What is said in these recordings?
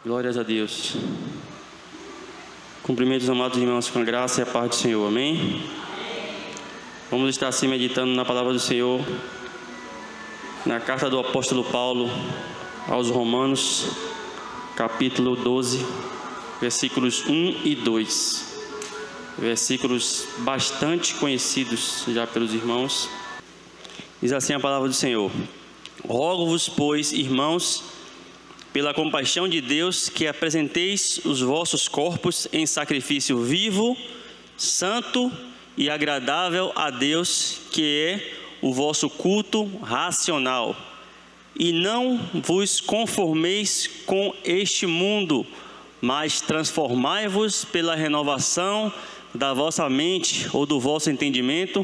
Glórias a Deus. Cumprimento os amados irmãos com a graça e a paz do Senhor. Amém? Vamos estar assim meditando na palavra do Senhor, na carta do apóstolo Paulo aos Romanos, capítulo 12, versículos 1 e 2. Versículos bastante conhecidos já pelos irmãos. Diz assim a palavra do Senhor: Rogo-vos, pois, irmãos, pela compaixão de Deus, que apresenteis os vossos corpos em sacrifício vivo, santo e agradável a Deus, que é o vosso culto racional. E não vos conformeis com este mundo, mas transformai-vos pela renovação da vossa mente ou do vosso entendimento,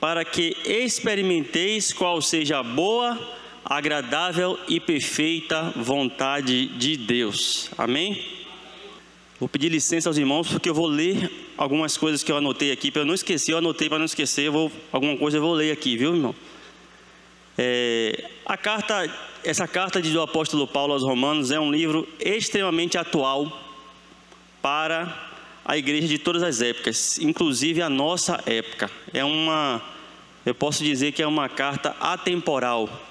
para que experimenteis qual seja a boa, agradável e perfeita vontade de Deus. Amém? Vou pedir licença aos irmãos, porque eu vou ler algumas coisas que eu anotei aqui, para eu não esquecer. Eu anotei para não esquecer, alguma coisa eu vou ler aqui, viu, irmão? Essa carta do apóstolo Paulo aos Romanos é um livro extremamente atual para a igreja de todas as épocas, inclusive a nossa época. Eu posso dizer que é uma carta atemporal.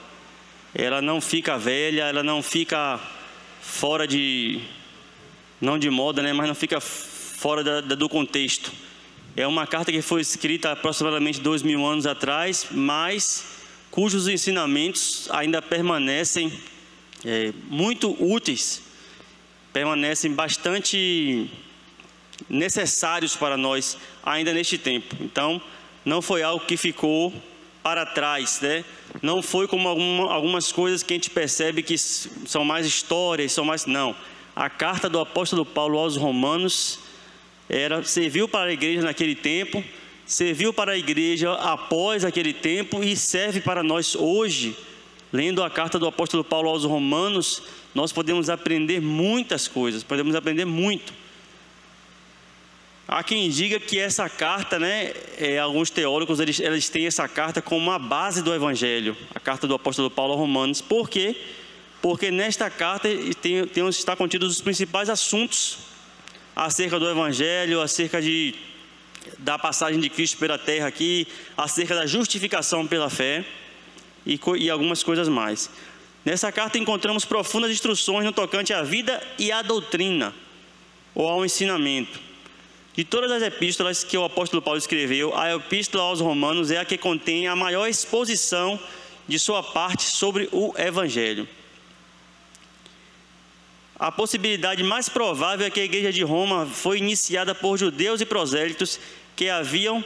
Ela não fica velha, ela não fica fora não de moda, né, mas não fica fora do contexto. É uma carta que foi escrita aproximadamente 2000 anos atrás, mas cujos ensinamentos ainda permanecem muito úteis, permanecem bastante necessários para nós ainda neste tempo. Então, não foi algo que ficou para trás, né? Não foi como algumas coisas que a gente percebe que são mais histórias, não. A carta do apóstolo Paulo aos Romanos serviu para a igreja naquele tempo, serviu para a igreja após aquele tempo e serve para nós hoje. Lendo a carta do apóstolo Paulo aos Romanos, nós podemos aprender muitas coisas, podemos aprender muito. Há quem diga que essa carta, né, alguns teólogos eles têm essa carta como uma base do Evangelho, a carta do apóstolo Paulo aos Romanos. Por quê? Porque nesta carta está contidos os principais assuntos acerca do Evangelho, acerca da passagem de Cristo pela terra aqui, acerca da justificação pela fé e algumas coisas mais. Nessa carta encontramos profundas instruções no tocante à vida e à doutrina, ou ao ensinamento. De todas as epístolas que o apóstolo Paulo escreveu, a epístola aos Romanos é a que contém a maior exposição de sua parte sobre o Evangelho. A possibilidade mais provável é que a igreja de Roma foi iniciada por judeus e prosélitos que haviam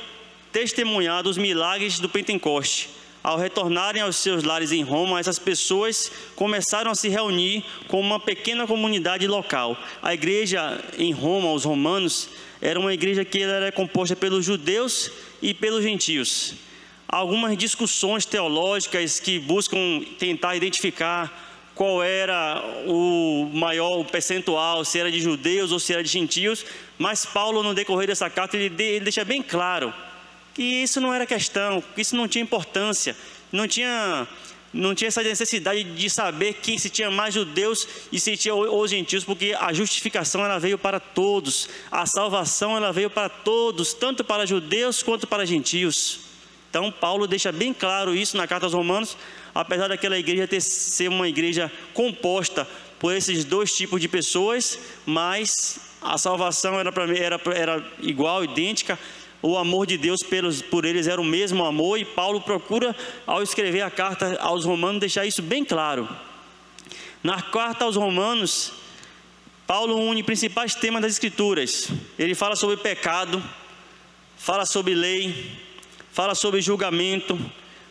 testemunhado os milagres do Pentecoste. Ao retornarem aos seus lares em Roma, essas pessoas começaram a se reunir como uma pequena comunidade local. A igreja em Roma, os romanos, era uma igreja que era composta pelos judeus e pelos gentios. Há algumas discussões teológicas que buscam tentar identificar qual era o maior percentual, se era de judeus ou se era de gentios, mas Paulo, no decorrer dessa carta, ele deixa bem claro que isso não era questão, que isso não tinha importância, não tinha essa necessidade de saber se tinha mais judeus e se tinha os gentios, porque a justificação ela veio para todos, a salvação ela veio para todos, tanto para judeus quanto para gentios. Então Paulo deixa bem claro isso na carta aos Romanos, apesar daquela igreja ser uma igreja composta por esses dois tipos de pessoas, mas a salvação era igual, idêntica. O amor de Deus por eles era o mesmo amor, e Paulo procura, ao escrever a carta aos Romanos, deixar isso bem claro. Na carta aos Romanos, Paulo une principais temas das Escrituras. Ele fala sobre pecado, fala sobre lei, fala sobre julgamento,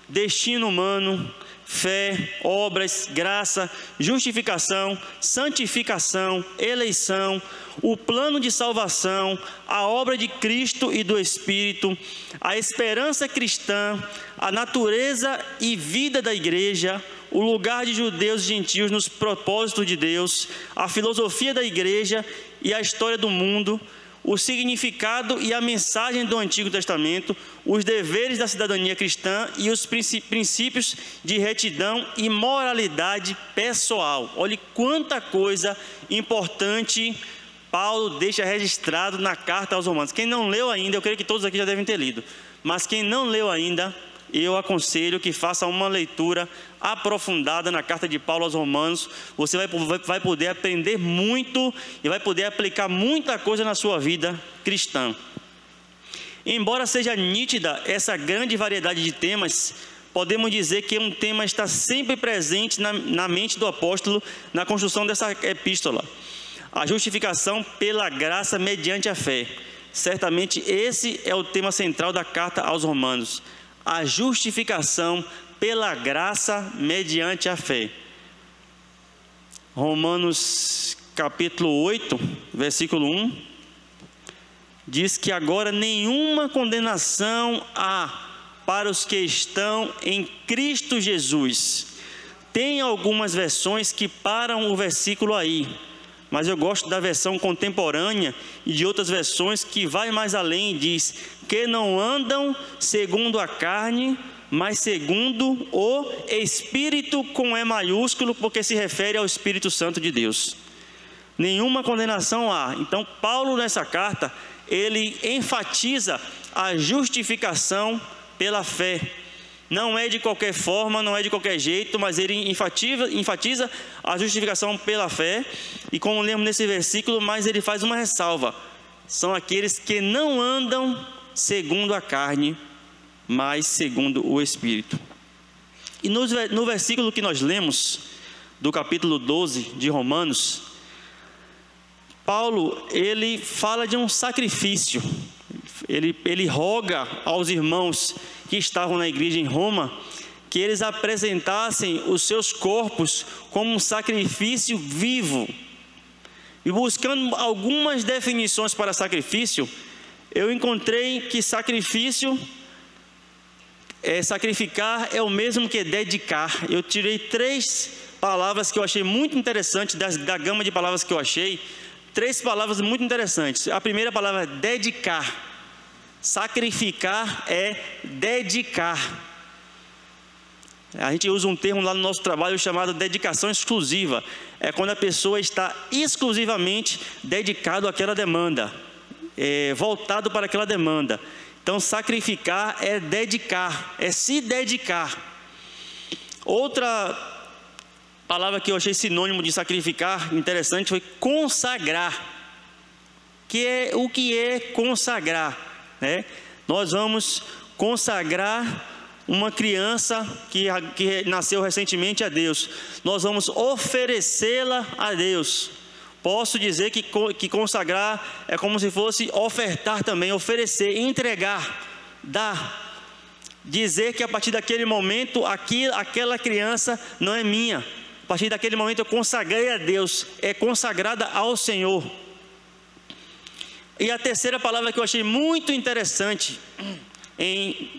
destino humano, fé, obras, graça, justificação, santificação, eleição, o plano de salvação, a obra de Cristo e do Espírito, a esperança cristã, a natureza e vida da igreja, o lugar de judeus e gentios nos propósitos de Deus, a filosofia da igreja e a história do mundo, o significado e a mensagem do Antigo Testamento, os deveres da cidadania cristã e os princípios de retidão e moralidade pessoal. Olhe quanta coisa importante Paulo deixa registrado na carta aos Romanos. Quem não leu ainda, eu creio que todos aqui já devem ter lido, mas quem não leu ainda, eu aconselho que faça uma leitura aprofundada na carta de Paulo aos Romanos. Você vai poder aprender muito e vai poder aplicar muita coisa na sua vida cristã. Embora seja nítida essa grande variedade de temas, podemos dizer que um tema está sempre presente na mente do apóstolo na construção dessa epístola: a justificação pela graça mediante a fé. Certamente esse é o tema central da carta aos Romanos: a justificação pela graça mediante a fé. Romanos capítulo 8, versículo 1, diz que agora nenhuma condenação há para os que estão em Cristo Jesus. Tem algumas versões que param o versículo aí, mas eu gosto da versão contemporânea e de outras versões que vai mais além, diz que não andam segundo a carne, mas segundo o Espírito, com E maiúsculo, porque se refere ao Espírito Santo de Deus. Nenhuma condenação há. Então Paulo nessa carta, ele enfatiza a justificação pela fé. Não é de qualquer forma, não é de qualquer jeito, mas ele enfatiza a justificação pela fé. E como lemos nesse versículo, mas ele faz uma ressalva: são aqueles que não andam segundo a carne, mas segundo o Espírito. E no versículo que nós lemos, do capítulo 12 de Romanos, Paulo, ele fala de um sacrifício. Ele roga aos irmãos que estavam na igreja em Roma que eles apresentassem os seus corpos como um sacrifício vivo. E buscando algumas definições para sacrifício, eu encontrei que sacrificar é o mesmo que dedicar. Eu tirei 3 palavras que eu achei muito interessantes, da gama de palavras que eu achei, 3 palavras muito interessantes. A primeira palavra é dedicar. Sacrificar é dedicar. A gente usa um termo lá no nosso trabalho chamado dedicação exclusiva. É quando a pessoa está exclusivamente dedicado àquela demanda, voltado para aquela demanda. Então sacrificar é dedicar, é se dedicar. Outra palavra que eu achei sinônimo de sacrificar interessante foi consagrar. O que é consagrar? Nós vamos consagrar uma criança que nasceu recentemente a Deus. Nós vamos oferecê-la a Deus. Posso dizer que consagrar é como se fosse ofertar também, oferecer, entregar, dar. Dizer que a partir daquele momento, aquela criança não é minha. A partir daquele momento eu consagrei a Deus, é consagrada ao Senhor. E a terceira palavra que eu achei muito interessante em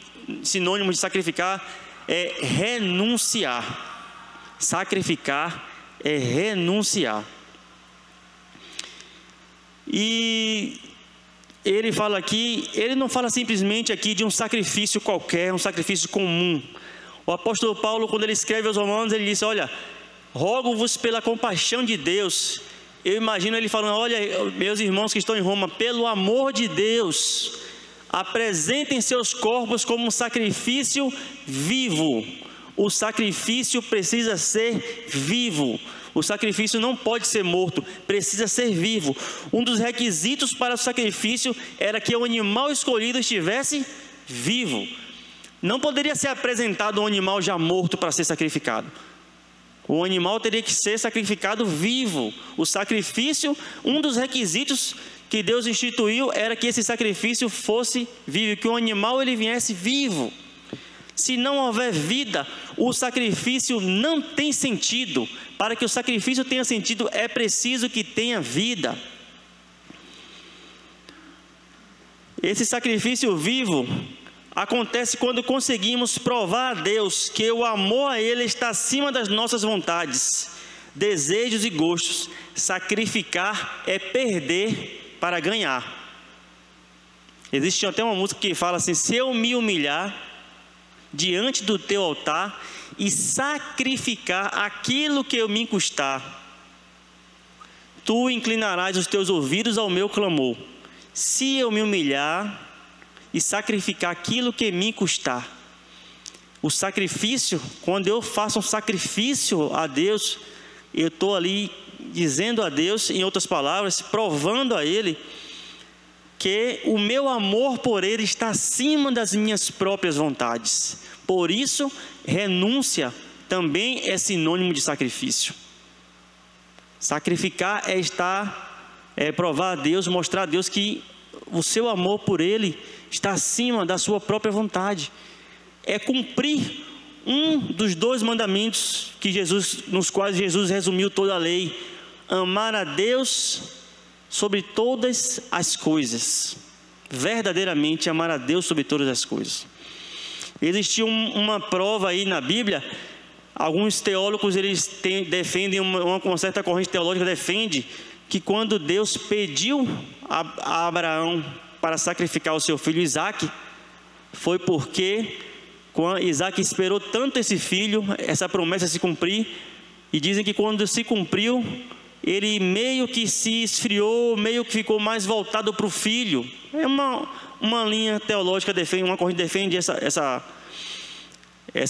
sinônimo de sacrificar é renunciar. Sacrificar é renunciar. E ele fala aqui, ele não fala simplesmente aqui de um sacrifício qualquer, um sacrifício comum. O apóstolo Paulo, quando ele escreve aos Romanos, ele diz: olha, rogo-vos pela compaixão de Deus. Eu imagino ele falando: olha, meus irmãos que estão em Roma, pelo amor de Deus, apresentem seus corpos como um sacrifício vivo. O sacrifício precisa ser vivo. O sacrifício não pode ser morto, precisa ser vivo. Um dos requisitos para o sacrifício era que o animal escolhido estivesse vivo. Não poderia ser apresentado um animal já morto para ser sacrificado. O animal teria que ser sacrificado vivo. O sacrifício, um dos requisitos que Deus instituiu era que esse sacrifício fosse vivo, que o animal ele viesse vivo. Se não houver vida, o sacrifício não tem sentido. Para que o sacrifício tenha sentido, é preciso que tenha vida. Esse sacrifício vivo acontece quando conseguimos provar a Deus que o amor a Ele está acima das nossas vontades, desejos e gostos. Sacrificar é perder para ganhar. Existe até uma música que fala assim: se eu me humilhar diante do teu altar e sacrificar aquilo que eu me custar, tu inclinarás os teus ouvidos ao meu clamor. Se eu me humilhar e sacrificar aquilo que me custar. O sacrifício, quando eu faço um sacrifício a Deus, eu estou ali dizendo a Deus, em outras palavras, provando a Ele que o meu amor por Ele está acima das minhas próprias vontades. Por isso, renúncia também é sinônimo de sacrifício. Sacrificar é provar a Deus, mostrar a Deus que o seu amor por Ele está acima da sua própria vontade. É cumprir um dos 2 mandamentos nos quais Jesus resumiu toda a lei: amar a Deus sobre todas as coisas. Verdadeiramente amar a Deus sobre todas as coisas. Existiu uma prova aí na Bíblia. Alguns teólogos defendem, uma certa corrente teológica defende que quando Deus pediu a Abraão para sacrificar o seu filho Isaque, foi porque Isaque esperou tanto esse filho, essa promessa se cumprir, e dizem que quando se cumpriu, ele meio que se esfriou, meio que ficou mais voltado para o filho. É uma linha teológica, uma corrente defende essa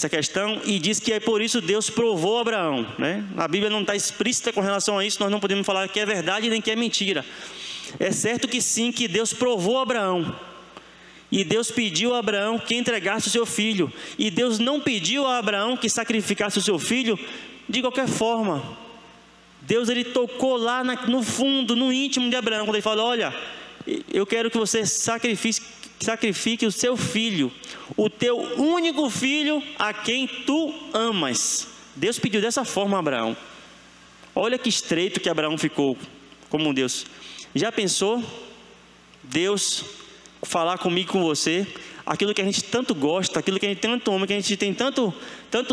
questão, e diz que é por isso Deus provou Abraão, né? A Bíblia não está explícita com relação a isso, nós não podemos falar que é verdade nem que é mentira. É certo que sim, que Deus provou Abraão, e Deus pediu a Abraão que entregasse o seu filho, e Deus não pediu a Abraão que sacrificasse o seu filho de qualquer forma. Deus, ele tocou lá no fundo, no íntimo de Abraão, quando ele falou: olha, eu quero que você sacrifique o seu filho, o teu único filho, a quem tu amas. Deus pediu dessa forma a Abraão. Olha que estreito que Abraão ficou como Deus. Já pensou Deus falar comigo, com você, aquilo que a gente tanto gosta, aquilo que a gente tanto ama, que a gente tem tanto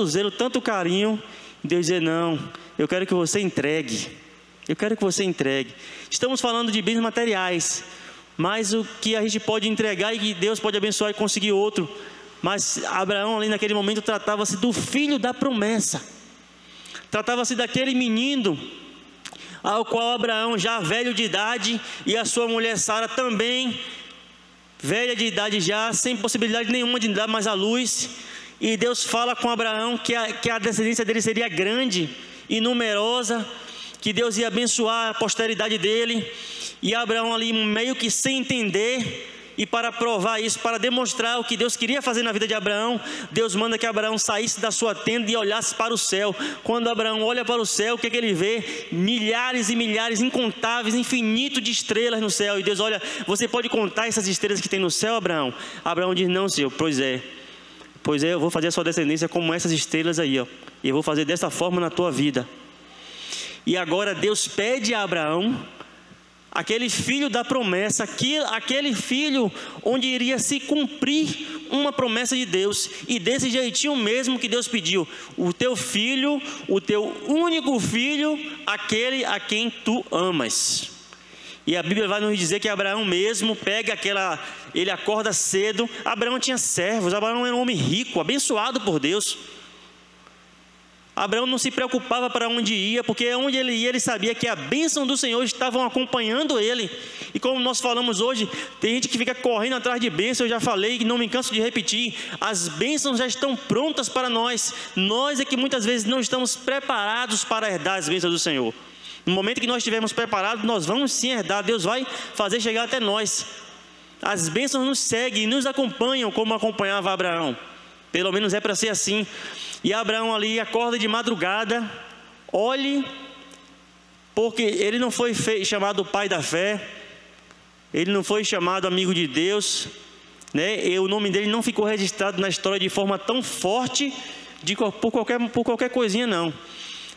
zelo, tanto carinho, Deus dizer: não, eu quero que você entregue. Eu quero que você entregue. Estamos falando de bens materiais, mas o que a gente pode entregar e que Deus pode abençoar e conseguir outro. Mas Abraão ali naquele momento tratava-se do filho da promessa. Tratava-se daquele menino ao qual Abraão, já velho de idade, e a sua mulher Sara também velha de idade já, sem possibilidade nenhuma de dar mais à luz. E Deus fala com Abraão que a descendência dele seria grande e numerosa, que Deus ia abençoar a posteridade dele. E Abraão ali meio que sem entender, e para provar isso, para demonstrar o que Deus queria fazer na vida de Abraão, Deus manda que Abraão saísse da sua tenda e olhasse para o céu. Quando Abraão olha para o céu, o que é que ele vê? Milhares e milhares, incontáveis, infinito de estrelas no céu. E Deus: olha, você pode contar essas estrelas que tem no céu, Abraão? Abraão diz: não, Senhor. Pois é, eu vou fazer a sua descendência como essas estrelas aí, ó. E eu vou fazer dessa forma na tua vida. E agora Deus pede a Abraão aquele filho da promessa, aquele filho onde iria se cumprir uma promessa de Deus, e desse jeitinho mesmo que Deus pediu: o teu filho, o teu único filho, aquele a quem tu amas. E a Bíblia vai nos dizer que Abraão mesmo ele acorda cedo. Abraão tinha servos, Abraão era um homem rico, abençoado por Deus. Abraão não se preocupava para onde ia, porque onde ele ia, ele sabia que a bênção do Senhor estavam acompanhando ele. E como nós falamos hoje, tem gente que fica correndo atrás de bênção. Eu já falei e não me canso de repetir: as bênçãos já estão prontas para nós. Nós é que muitas vezes não estamos preparados para herdar as bênçãos do Senhor. No momento que nós estivermos preparados, nós vamos sim herdar. Deus vai fazer chegar até nós. As bênçãos nos seguem e nos acompanham, como acompanhava Abraão. Pelo menos é para ser assim. E Abraão ali acorda de madrugada, olhe, porque ele não foi chamado pai da fé, ele não foi chamado amigo de Deus, né? E o nome dele não ficou registrado na história de forma tão forte, por qualquer coisinha, não.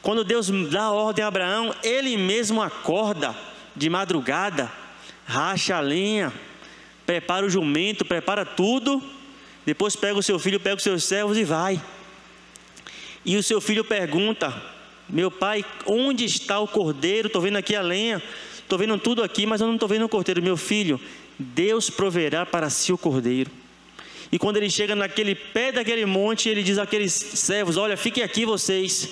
Quando Deus dá a ordem a Abraão, ele mesmo acorda de madrugada, racha a lenha, prepara o jumento, prepara tudo, depois pega o seu filho, pega os seus servos e vai. E o seu filho pergunta: meu pai, onde está o cordeiro? Estou vendo aqui a lenha, estou vendo tudo aqui, mas eu não estou vendo o cordeiro. Meu filho, Deus proverá para si o cordeiro. E quando ele chega naquele pé daquele monte, ele diz àqueles servos: olha, fiquem aqui vocês,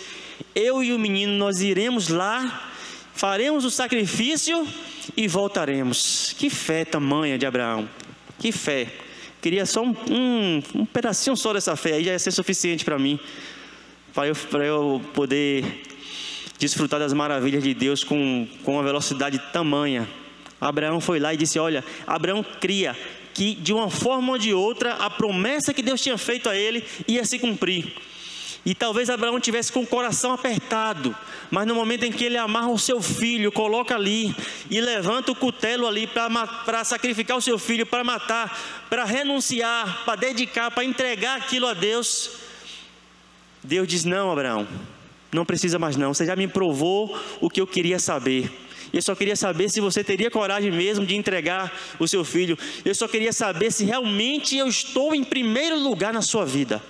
eu e o menino, nós iremos lá, faremos o sacrifício e voltaremos. Que fé tamanha de Abraão, que fé. Queria só um pedacinho só dessa fé, aí já ia ser suficiente para mim, para eu poder desfrutar das maravilhas de Deus com uma velocidade tamanha. Abraão foi lá e disse: olha, Abraão cria que de uma forma ou de outra a promessa que Deus tinha feito a ele ia se cumprir. E talvez Abraão tivesse com o coração apertado, mas no momento em que ele amarra o seu filho, coloca ali e levanta o cutelo ali para sacrificar o seu filho, para matar, para renunciar, para dedicar, para entregar aquilo a Deus, Deus diz: não, Abraão, não precisa mais não, você já me provou o que eu queria saber. Eu só queria saber se você teria coragem mesmo de entregar o seu filho. Eu só queria saber se realmente eu estou em primeiro lugar na sua vida.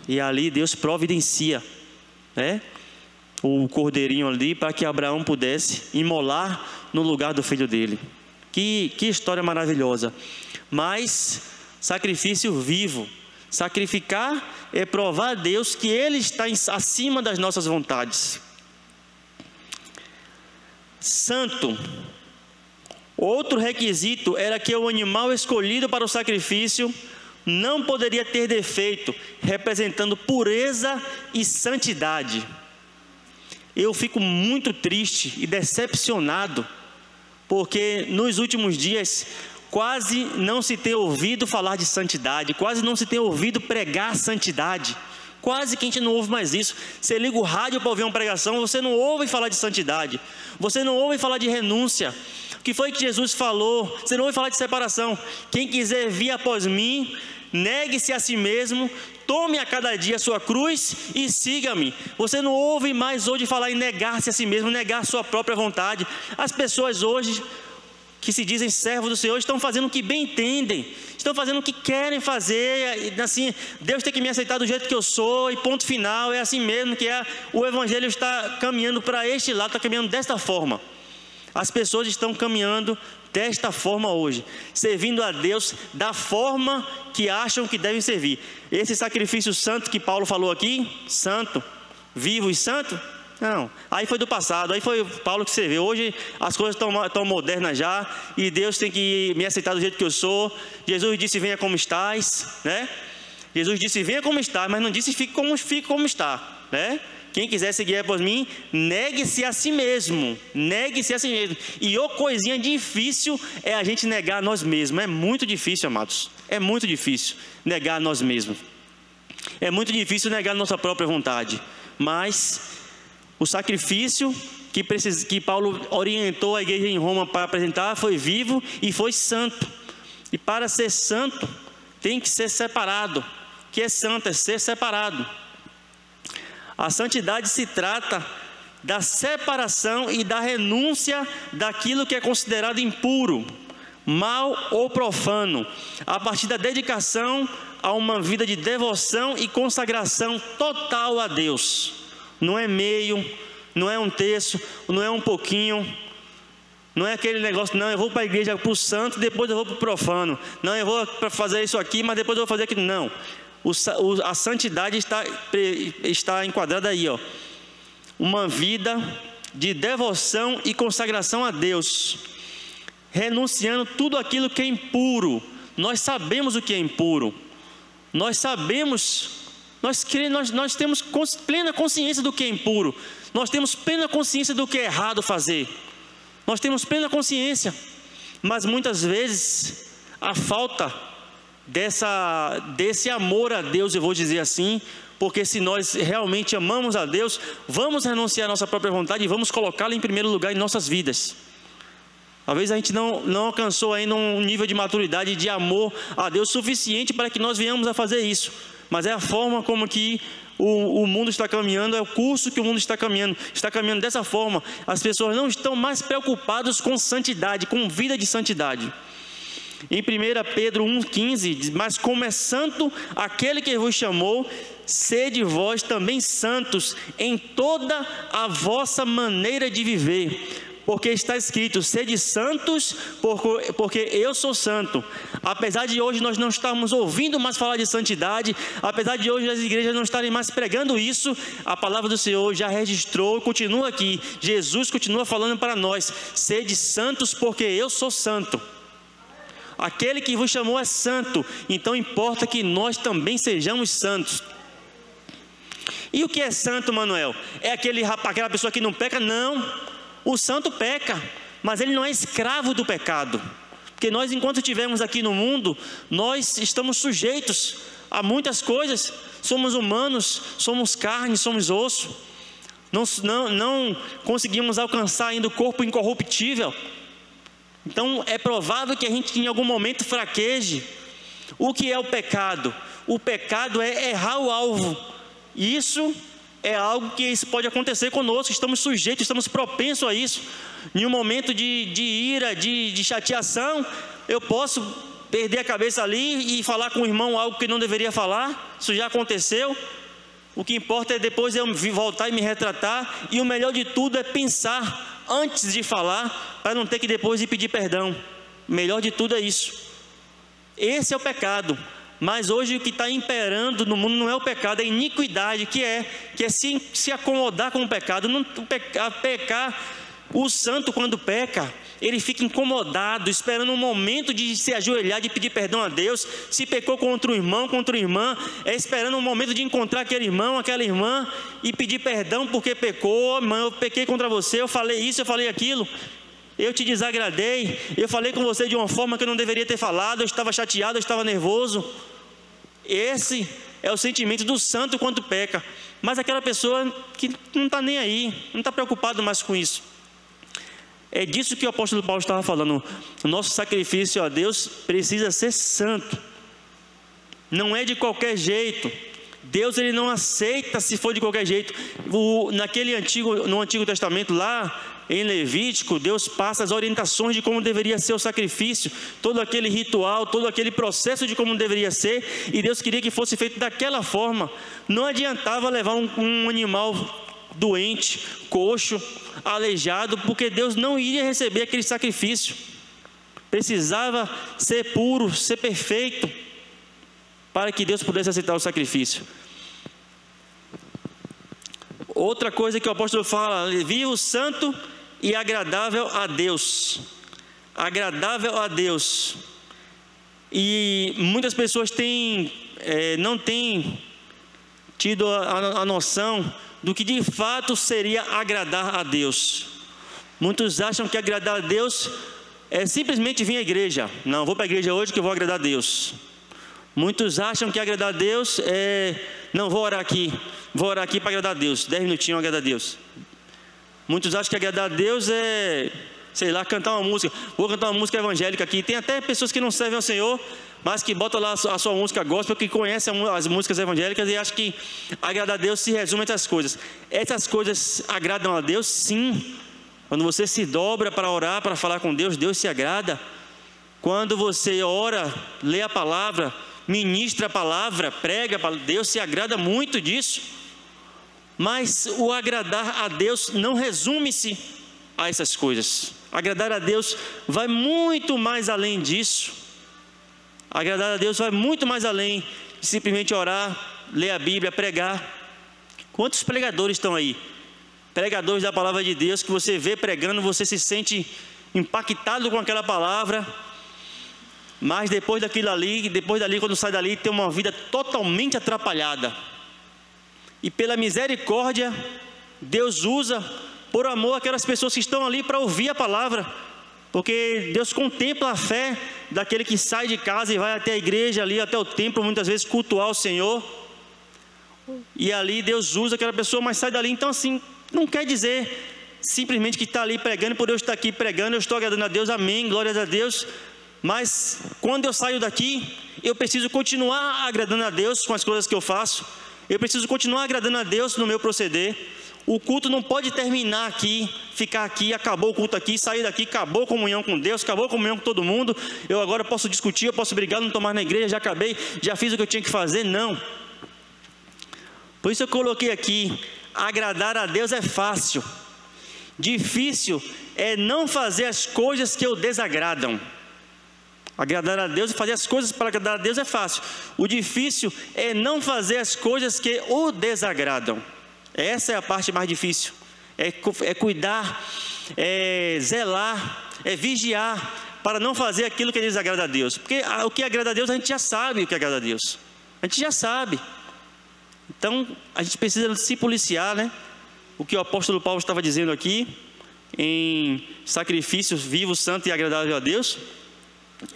E ali Deus providencia, né, o cordeirinho ali para que Abraão pudesse imolar no lugar do filho dele. Que história maravilhosa. Mas sacrifício vivo. Sacrificar é provar a Deus que Ele está acima das nossas vontades. Santo. Outro requisito era que o animal escolhido para o sacrifício não poderia ter defeito, representando pureza e santidade. Eu fico muito triste e decepcionado, porque nos últimos dias quase não se tem ouvido falar de santidade, quase não se tem ouvido pregar santidade. Quase que a gente não ouve mais isso. Você liga o rádio para ouvir uma pregação, você não ouve falar de santidade, você não ouve falar de renúncia. O que foi que Jesus falou? Você não ouve falar de separação. Quem quiser vir após mim, negue-se a si mesmo, tome a cada dia a sua cruz e siga-me. Você não ouve mais hoje falar em negar-se a si mesmo, negar a sua própria vontade. As pessoas hoje que se dizem servos do Senhor estão fazendo o que bem entendem, estão fazendo o que querem fazer, assim, Deus tem que me aceitar do jeito que eu sou e ponto final, é assim mesmo que o Evangelho está caminhando para este lado, está caminhando desta forma. As pessoas estão caminhando desta forma hoje, servindo a Deus da forma que acham que devem servir. Esse sacrifício santo que Paulo falou aqui, santo, vivo e santo, não, aí foi do passado, aí foi Paulo que serviu. Hoje as coisas estão modernas já, e Deus tem que me aceitar do jeito que eu sou. Jesus disse: venha como estás, né? Jesus disse: venha como estás, mas não disse fique como está, né? Quem quiser seguir após mim, negue-se a si mesmo, negue-se a si mesmo. E coisinha difícil é a gente negar a nós mesmos. É muito difícil, amados, é muito difícil negar a nós mesmos. É muito difícil negar a nossa própria vontade. Mas o sacrifício que Paulo orientou a igreja em Roma para apresentar foi vivo e foi santo. E para ser santo, tem que ser separado. O que é santo? É ser separado. A santidade se trata da separação e da renúncia daquilo que é considerado impuro, mal ou profano, a partir da dedicação a uma vida de devoção e consagração total a Deus. Não é meio, não é um terço, não é um pouquinho, não é aquele negócio: não, eu vou para a igreja para o santo, depois eu vou para o profano, não, eu vou para fazer isso aqui, mas depois eu vou fazer aquilo. Não, a santidade está enquadrada aí, ó. Uma vida de devoção e consagração a Deus, renunciando tudo aquilo que é impuro. Nós sabemos o que é impuro, nós sabemos. Nós temos plena consciência do que é impuro. Nós temos plena consciência do que é errado fazer. Nós temos plena consciência. Mas muitas vezes a falta desse amor a Deus, eu vou dizer assim, porque se nós realmente amamos a Deus, vamos renunciar à nossa própria vontade e vamos colocá-la em primeiro lugar em nossas vidas. Talvez a gente não alcançou ainda um nível de maturidade, de amor a Deus suficiente para que nós venhamos a fazer isso. Mas é a forma como que o mundo está caminhando, é o curso que o mundo está caminhando dessa forma. As pessoas não estão mais preocupadas com santidade, com vida de santidade. Em 1 Pedro 1,15 diz: mas como é santo aquele que vos chamou, sede vós também santos em toda a vossa maneira de viver, Porque está escrito: sede santos, porque eu sou santo. Apesar de hoje nós não estarmos ouvindo mais falar de santidade, apesar de hoje as igrejas não estarem mais pregando isso, a palavra do Senhor já registrou e continua aqui. Jesus continua falando para nós: sede santos, porque eu sou santo. Aquele que vos chamou é santo, então importa que nós também sejamos santos. E o que é santo, Manuel? É aquela pessoa que não peca? Não, o santo peca, mas ele não é escravo do pecado. Porque nós, enquanto estivermos aqui no mundo, nós estamos sujeitos a muitas coisas. Somos humanos, somos carne, somos osso. Não conseguimos alcançar ainda o corpo incorruptível. Então é provável que a gente em algum momento fraqueje. O que é o pecado? O pecado é errar o alvo. Isso é algo que isso pode acontecer conosco. Estamos sujeitos, estamos propensos a isso. Em um momento de ira, de chateação, eu posso perder a cabeça ali e falar com o irmão algo que não deveria falar. Isso já aconteceu. O que importa é depois eu voltar e me retratar. E o melhor de tudo é pensar antes de falar, para não ter que depois ir pedir perdão. O melhor de tudo é isso. Esse é o pecado. Mas hoje o que está imperando no mundo não é o pecado, é a iniquidade, que é se acomodar com o pecado. Pecar, o santo quando peca, ele fica incomodado, esperando um momento de se ajoelhar, de pedir perdão a Deus. Se pecou contra o irmão, contra a irmã, é esperando um momento de encontrar aquele irmão, aquela irmã e pedir perdão porque pecou. Irmão, eu pequei contra você, eu falei isso, eu falei aquilo. Eu te desagradei, eu falei com você de uma forma que eu não deveria ter falado, eu estava chateado, eu estava nervoso. Esse é o sentimento do santo quando peca. Mas aquela pessoa que não está nem aí, não está preocupado mais com isso. É disso que o apóstolo Paulo estava falando. O nosso sacrifício a Deus precisa ser santo. Não é de qualquer jeito. Deus, ele não aceita se for de qualquer jeito. No Antigo Testamento, lá em Levítico, Deus passa as orientações de como deveria ser o sacrifício, todo aquele ritual, todo aquele processo de como deveria ser, e Deus queria que fosse feito daquela forma. Não adiantava levar um animal doente, coxo, aleijado, porque Deus não iria receber aquele sacrifício. Precisava ser puro, ser perfeito, para que Deus pudesse aceitar o sacrifício. Outra coisa que o apóstolo fala: vivo santo e agradável a Deus. Agradável a Deus. E muitas pessoas não têm tido a noção do que de fato seria agradar a Deus. Muitos acham que agradar a Deus é simplesmente vir à igreja. Não, vou para a igreja hoje que eu vou agradar a Deus. Muitos acham que agradar a Deus é... Não, vou orar aqui para agradar a Deus, 10 minutinhos agradar a Deus. Muitos acham que agradar a Deus é, sei lá, cantar uma música. Vou cantar uma música evangélica aqui. Tem até pessoas que não servem ao Senhor, mas que botam lá a sua música gospel, que conhecem as músicas evangélicas e acham que agradar a Deus se resume a essas coisas. Essas coisas agradam a Deus, sim. Quando você se dobra para orar, para falar com Deus, Deus se agrada. Quando você ora, lê a palavra, ministra a palavra, prega, Deus se agrada muito disso. Mas o agradar a Deus não resume-se a essas coisas. Agradar a Deus vai muito mais além disso. Agradar a Deus vai muito mais além de simplesmente orar, ler a Bíblia, pregar. Quantos pregadores estão aí? Pregadores da palavra de Deus, que você vê pregando, você se sente impactado com aquela palavra. Mas depois dali, quando sai dali, tem uma vida totalmente atrapalhada. E pela misericórdia, Deus usa, por amor, aquelas pessoas que estão ali para ouvir a palavra. Porque Deus contempla a fé daquele que sai de casa e vai até a igreja ali, até o templo, muitas vezes cultuar o Senhor. E ali Deus usa aquela pessoa, mas sai dali. Então assim, não quer dizer simplesmente que está ali pregando, por eu estar aqui pregando, eu estou agradando a Deus, amém, glórias a Deus. Mas quando eu saio daqui, eu preciso continuar agradando a Deus com as coisas que eu faço. Eu preciso continuar agradando a Deus no meu proceder. O culto não pode terminar aqui, ficar aqui, acabou o culto aqui, sair daqui, acabou a comunhão com Deus, acabou a comunhão com todo mundo. Eu agora posso discutir, eu posso brigar, não estou mais na igreja, já acabei, já fiz o que eu tinha que fazer. Não. Por isso eu coloquei aqui, agradar a Deus é fácil. Difícil é não fazer as coisas que o desagradam. Agradar a Deus e fazer as coisas para agradar a Deus é fácil. O difícil é não fazer as coisas que o desagradam. Essa é a parte mais difícil. É cuidar, é zelar, é vigiar para não fazer aquilo que desagrada a Deus. Porque o que agrada a Deus, a gente já sabe o que agrada a Deus. A gente já sabe. Então, a gente precisa se policiar, né? O que o apóstolo Paulo estava dizendo aqui, em sacrifício vivo, santo e agradável a Deus,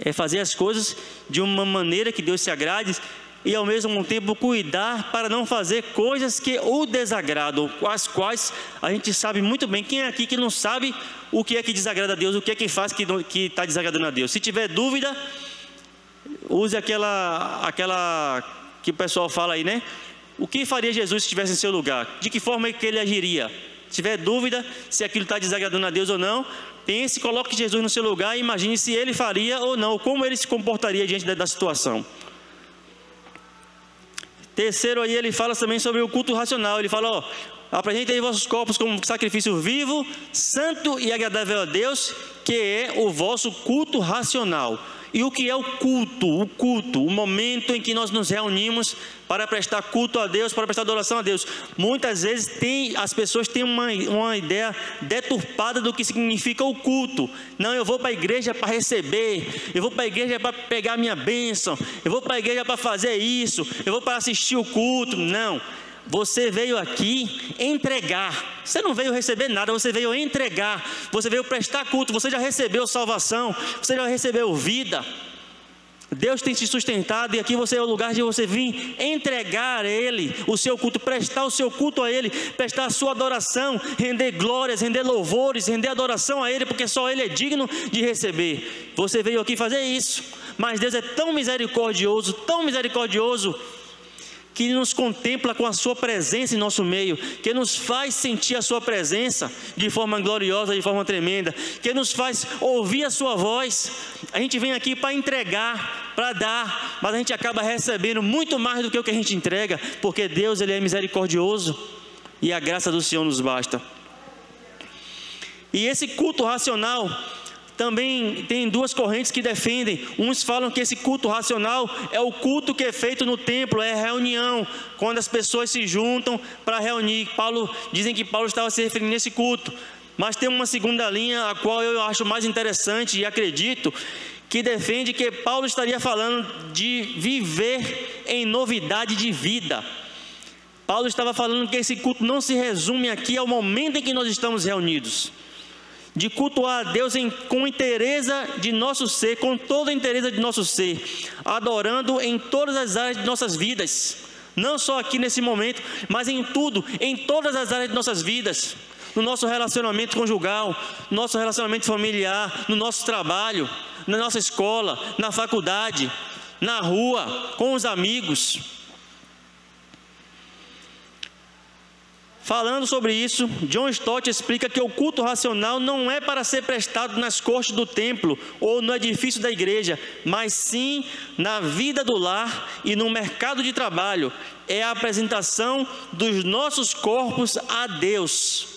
é fazer as coisas de uma maneira que Deus se agrade e ao mesmo tempo cuidar para não fazer coisas que o desagradam, as quais a gente sabe muito bem. Quem é aqui que não sabe o que é que desagrada a Deus, o que é que faz que está desagradando a Deus? Se tiver dúvida, use aquela que o pessoal fala aí, né? O que faria Jesus se estivesse em seu lugar? De que forma é que ele agiria? Se tiver dúvida se aquilo está desagradando a Deus ou não, pense, coloque Jesus no seu lugar e imagine se ele faria ou não, como ele se comportaria diante da situação. Terceiro aí, ele fala também sobre o culto racional. Ele fala, apresentem vossos corpos como sacrifício vivo, santo e agradável a Deus, que é o vosso culto racional. E o que é o culto? O culto, o momento em que nós nos reunimos para prestar culto a Deus, para prestar adoração a Deus. Muitas vezes as pessoas têm uma ideia deturpada do que significa o culto. Não, eu vou para a igreja para receber, eu vou para a igreja para pegar a minha bênção, eu vou para a igreja para fazer isso, eu vou para assistir o culto. Não. Você veio aqui entregar. Você não veio receber nada, você veio entregar. Você veio prestar culto, você já recebeu salvação, você já recebeu vida. Deus tem te sustentado e aqui é o lugar de você vir entregar a Ele o seu culto, prestar o seu culto a Ele, prestar a sua adoração, render glórias, render louvores, render adoração a Ele, porque só Ele é digno de receber. Você veio aqui fazer isso, mas Deus é tão misericordioso, que nos contempla com a sua presença em nosso meio, que nos faz sentir a sua presença de forma gloriosa, de forma tremenda, que nos faz ouvir a sua voz. A gente vem aqui para entregar, para dar, mas a gente acaba recebendo muito mais do que o que a gente entrega, porque Deus, Ele é misericordioso e a graça do Senhor nos basta. E esse culto racional também tem duas correntes que defendem. Uns falam que esse culto racional é o culto que é feito no templo, é reunião, quando as pessoas se juntam para reunir. Dizem que Paulo estava se referindo a esse culto. Mas tem uma segunda linha, a qual eu acho mais interessante e acredito, que defende que Paulo estaria falando de viver em novidade de vida. Paulo estava falando que esse culto não se resume aqui ao momento em que nós estamos reunidos, de cultuar a Deus com inteireza de nosso ser, com toda a inteireza de nosso ser, adorando em todas as áreas de nossas vidas, não só aqui nesse momento, mas em tudo, em todas as áreas de nossas vidas, no nosso relacionamento conjugal, no nosso relacionamento familiar, no nosso trabalho, na nossa escola, na faculdade, na rua, com os amigos. Falando sobre isso, John Stott explica que o culto racional não é para ser prestado nas cortes do templo ou no edifício da igreja, mas sim na vida do lar e no mercado de trabalho. É a apresentação dos nossos corpos a Deus.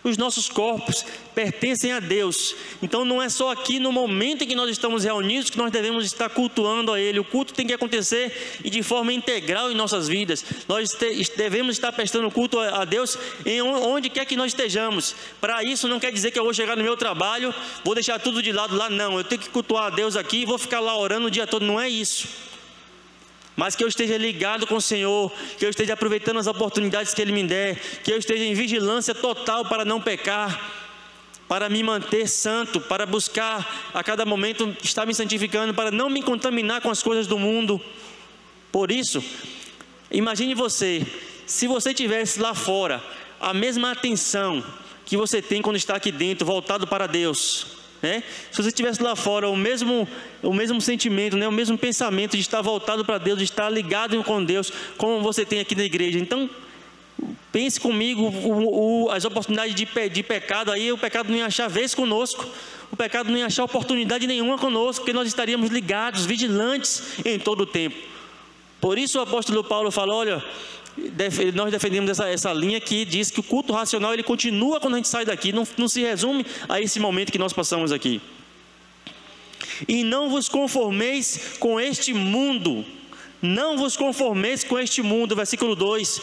Os nossos corpos pertencem a Deus. Então não é só aqui no momento em que nós estamos reunidos que nós devemos estar cultuando a Ele. O culto tem que acontecer e de forma integral em nossas vidas. Nós devemos estar prestando culto a Deus em onde quer que nós estejamos. Para isso não quer dizer que eu vou chegar no meu trabalho, vou deixar tudo de lado lá, não. Eu tenho que cultuar a Deus aqui e vou ficar lá orando o dia todo. Não é isso. Mas que eu esteja ligado com o Senhor, que eu esteja aproveitando as oportunidades que Ele me der, que eu esteja em vigilância total para não pecar, para me manter santo, para buscar a cada momento estar me santificando, para não me contaminar com as coisas do mundo. Por isso, imagine você, se você tivesse lá fora a mesma atenção que você tem quando está aqui dentro, voltado para Deus, né? Se você tivesse lá fora o mesmo sentimento, né? O mesmo pensamento de estar voltado para Deus, de estar ligado com Deus, como você tem aqui na igreja. Então, pense comigo, as oportunidades de pecado, aí o pecado não ia achar vez conosco, o pecado não ia achar oportunidade nenhuma conosco, porque nós estaríamos ligados, vigilantes em todo o tempo. Por isso o apóstolo Paulo fala, olha, nós defendemos essa linha que diz que o culto racional ele continua quando a gente sai daqui, não se resume a esse momento que nós passamos aqui. E não vos conformeis com este mundo. Não vos conformeis com este mundo, versículo 2.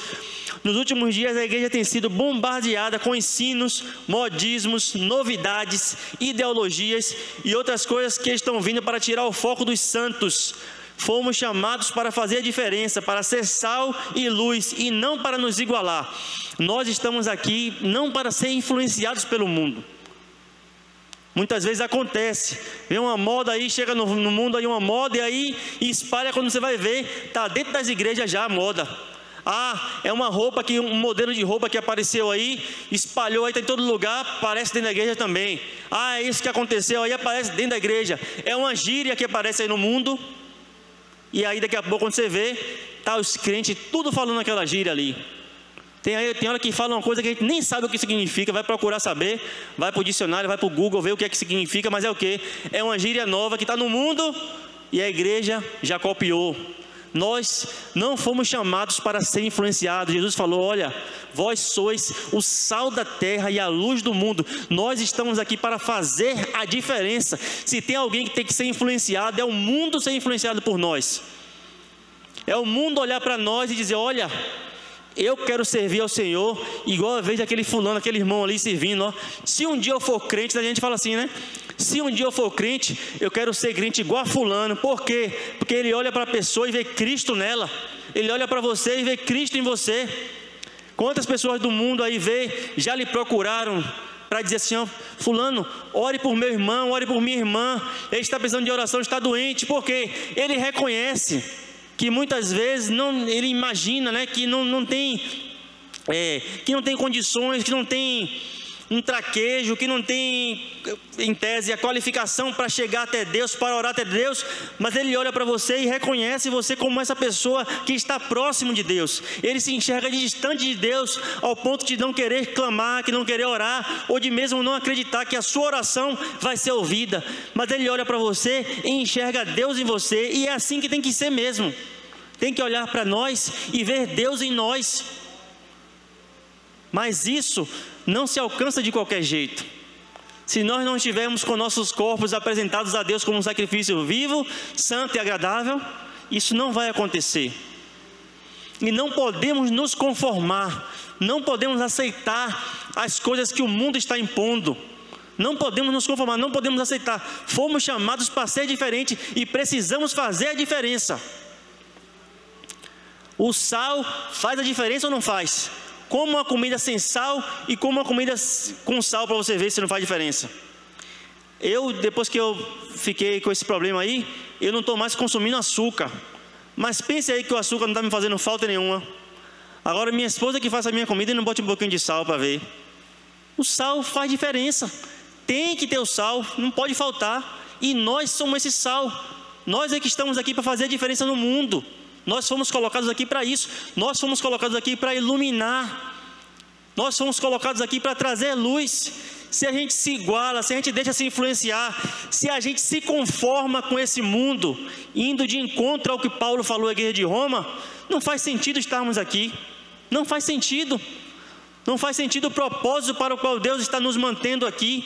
Nos últimos dias a igreja tem sido bombardeada com ensinos, modismos, novidades, ideologias e outras coisas que estão vindo para tirar o foco dos santos. Fomos chamados para fazer a diferença, para ser sal e luz e não para nos igualar. Nós estamos aqui não para ser influenciados pelo mundo. Muitas vezes acontece, vem uma moda aí, chega no mundo aí uma moda e aí espalha, quando você vai ver, está dentro das igrejas já a moda. Ah, é uma roupa, um modelo de roupa que apareceu aí, espalhou aí, está em todo lugar, aparece dentro da igreja também. Ah, é isso que aconteceu aí, aparece dentro da igreja. É uma gíria que aparece aí no mundo, e aí daqui a pouco quando você vê, tá os crentes tudo falando aquela gíria ali. Tem hora que fala uma coisa que a gente nem sabe o que significa, vai procurar saber, vai para o dicionário, vai para o Google ver o que é que significa, mas é o quê? É uma gíria nova que está no mundo e a igreja já copiou. Nós não fomos chamados para ser influenciados. Jesus falou, olha, vós sois o sal da terra e a luz do mundo. Nós estamos aqui para fazer a diferença. Se tem alguém que tem que ser influenciado, é o mundo ser influenciado por nós. É o mundo olhar para nós e dizer, olha, eu quero servir ao Senhor, igual a vez aquele fulano, aquele irmão ali servindo, ó. Se um dia eu for crente, a gente fala assim, né? Se um dia eu for crente, eu quero ser crente igual a fulano. Por quê? Porque ele olha para a pessoa e vê Cristo nela. Ele olha para você e vê Cristo em você. Quantas pessoas do mundo aí já lhe procuraram para dizer assim, ó, fulano, ore por meu irmão, ore por minha irmã. Ele está precisando de oração, está doente. Por quê? Ele reconhece que muitas vezes ele imagina, né, que não tem condições, que não tem um traquejo, que não tem, em tese, a qualificação para chegar até Deus, para orar até Deus, mas ele olha para você e reconhece você como essa pessoa que está próximo de Deus. Ele se enxerga distante de Deus ao ponto de não querer clamar, que não querer orar, ou de mesmo não acreditar que a sua oração vai ser ouvida, mas ele olha para você e enxerga Deus em você, e é assim que tem que ser mesmo. Tem que olhar para nós e ver Deus em nós. Mas isso não se alcança de qualquer jeito. Se nós não estivermos com nossos corpos apresentados a Deus como um sacrifício vivo, santo e agradável, isso não vai acontecer. E não podemos nos conformar, não podemos aceitar as coisas que o mundo está impondo. Não podemos nos conformar, não podemos aceitar. Fomos chamados para ser diferente e precisamos fazer a diferença. O sal faz a diferença ou não faz? Como uma comida sem sal e como uma comida com sal, para você ver se não faz diferença. Depois que eu fiquei com esse problema aí, eu não estou mais consumindo açúcar. Mas pense aí que o açúcar não está me fazendo falta nenhuma. Agora minha esposa que faz a minha comida e não bota um pouquinho de sal para ver. O sal faz diferença. Tem que ter o sal, não pode faltar. E nós somos esse sal. Nós é que estamos aqui para fazer a diferença no mundo. Nós fomos colocados aqui para isso. Nós fomos colocados aqui para iluminar. Nós fomos colocados aqui para trazer luz. Se a gente se iguala, se a gente deixa se influenciar, se a gente se conforma com esse mundo, indo de encontro ao que Paulo falou à igreja de Roma, não faz sentido estarmos aqui. Não faz sentido. Não faz sentido o propósito para o qual Deus está nos mantendo aqui.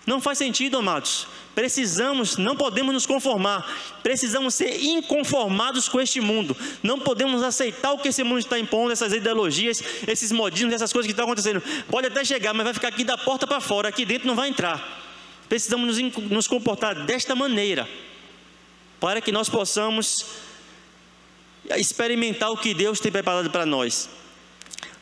Não faz sentido, amados. Precisamos, não podemos nos conformar. Precisamos ser inconformados com este mundo. Não podemos aceitar o que esse mundo está impondo, essas ideologias, esses modismos, essas coisas que estão acontecendo. Pode até chegar, mas vai ficar aqui da porta para fora. Aqui dentro não vai entrar. Precisamos nos comportar desta maneira, para que nós possamos experimentar o que Deus tem preparado para nós.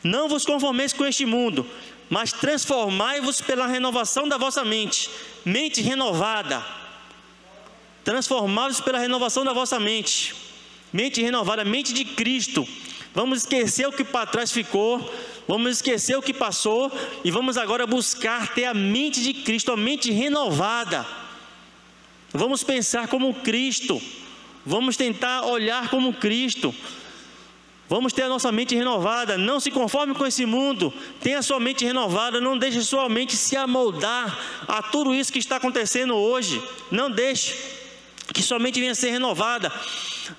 Não vos conformeis com este mundo, mas transformai-vos pela renovação da vossa mente. Mente renovada. Transformai-vos pela renovação da vossa mente. Mente renovada, mente de Cristo. Vamos esquecer o que para trás ficou, vamos esquecer o que passou e vamos agora buscar ter a mente de Cristo, a mente renovada. Vamos pensar como Cristo. Vamos tentar olhar como Cristo. Vamos ter a nossa mente renovada. Não se conforme com esse mundo. Tenha a sua mente renovada. Não deixe sua mente se amoldar a tudo isso que está acontecendo hoje. Não deixe que sua mente venha a ser renovada.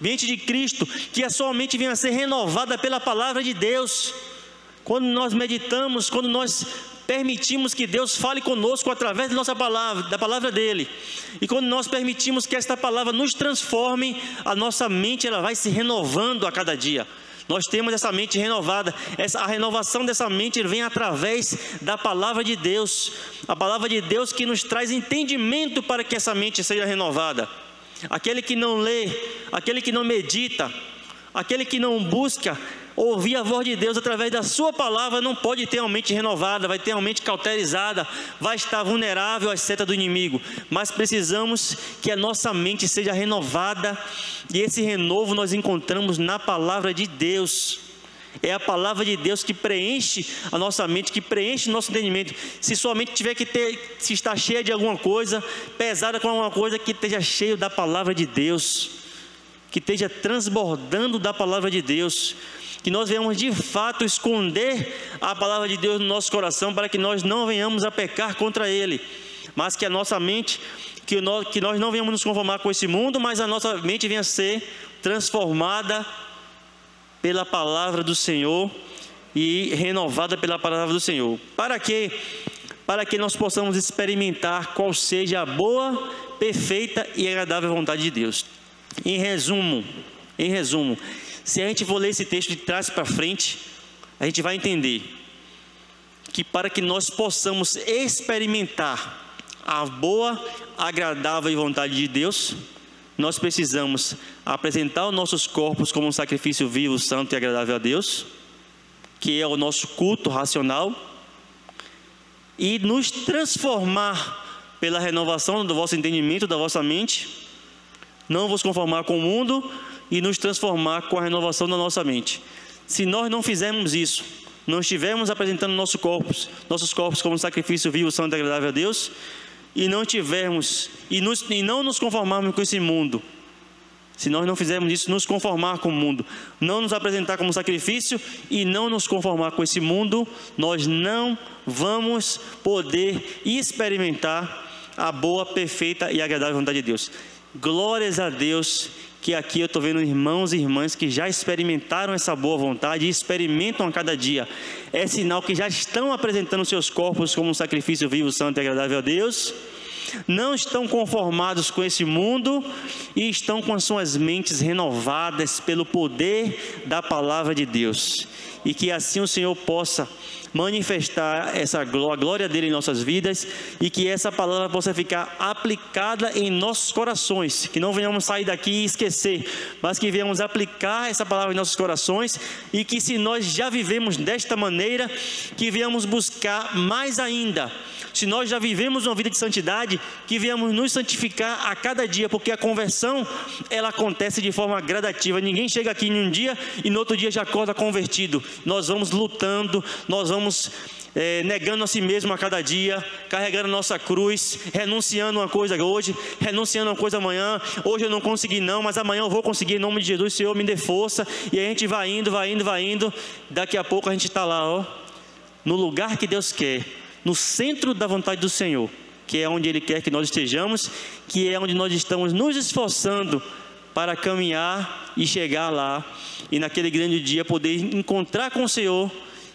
mente de Cristo, que a sua mente venha a ser renovada pela palavra de Deus. Quando nós meditamos, quando nós permitimos que Deus fale conosco através da nossa palavra, da palavra dele, e quando nós permitimos que esta palavra nos transforme, a nossa mente ela vai se renovando a cada dia. Nós temos essa mente renovada, a renovação dessa mente vem através da palavra de Deus, a palavra de Deus que nos traz entendimento para que essa mente seja renovada. Aquele que não lê, aquele que não medita, aquele que não busca ouvir a voz de Deus através da sua palavra, não pode ter uma mente renovada, vai ter uma mente cauterizada, vai estar vulnerável às setas do inimigo. Mas precisamos que a nossa mente seja renovada, e esse renovo nós encontramos na palavra de Deus. É a palavra de Deus que preenche a nossa mente, que preenche o nosso entendimento. Se sua mente tiver se está cheia de alguma coisa, pesada com alguma coisa, que esteja cheio da palavra de Deus, que esteja transbordando da palavra de Deus, que nós venhamos de fato esconder a palavra de Deus no nosso coração, para que nós não venhamos a pecar contra Ele, mas que a nossa mente, que nós não venhamos nos conformar com esse mundo, mas a nossa mente venha a ser transformada pela palavra do Senhor e renovada pela palavra do Senhor. Para quê? Para que nós possamos experimentar qual seja a boa, perfeita e agradável vontade de Deus. Em resumo, se a gente for ler esse texto de trás para frente, a gente vai entender que para que nós possamos experimentar a boa, agradável vontade de Deus, nós precisamos apresentar os nossos corpos como um sacrifício vivo, santo e agradável a Deus, que é o nosso culto racional, e nos transformar pela renovação do vosso entendimento, da vossa mente, não vos conformar com o mundo, e nos transformar com a renovação da nossa mente. Se nós não fizermos isso, não estivermos apresentando nossos corpos como um sacrifício vivo, santo e agradável a Deus, e não tivermos, e não nos conformarmos com esse mundo, se nós não fizermos isso, nos conformar com o mundo, não nos apresentar como sacrifício e não nos conformar com esse mundo, nós não vamos poder experimentar a boa, perfeita e agradável vontade de Deus. Glórias a Deus, que aqui eu estou vendo irmãos e irmãs que já experimentaram essa boa vontade e experimentam a cada dia. É sinal que já estão apresentando seus corpos como um sacrifício vivo, santo e agradável a Deus. Não estão conformados com esse mundo e estão com as suas mentes renovadas pelo poder da palavra de Deus. E que assim o Senhor possa manifestar essa glória dele em nossas vidas, e que essa palavra possa ficar aplicada em nossos corações, que não venhamos sair daqui e esquecer, mas que venhamos aplicar essa palavra em nossos corações, e que se nós já vivemos desta maneira, que venhamos buscar mais ainda. Se nós já vivemos uma vida de santidade, que venhamos nos santificar a cada dia, porque a conversão, ela acontece de forma gradativa. Ninguém chega aqui em um dia e no outro dia já acorda convertido. Nós vamos lutando, nós vamos negando a si mesmo a cada dia, carregando a nossa cruz, renunciando uma coisa hoje, renunciando uma coisa amanhã. Hoje eu não consegui não, mas amanhã eu vou conseguir, em nome de Jesus. Senhor, me dê força. E a gente vai indo. Daqui a pouco a gente está lá, ó, no lugar que Deus quer, no centro da vontade do Senhor, que é onde Ele quer que nós estejamos, que é onde nós estamos nos esforçando para caminhar e chegar lá, e naquele grande dia poder encontrar com o Senhor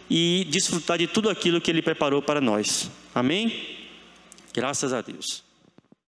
e desfrutar de tudo aquilo que Ele preparou para nós. Amém? Graças a Deus.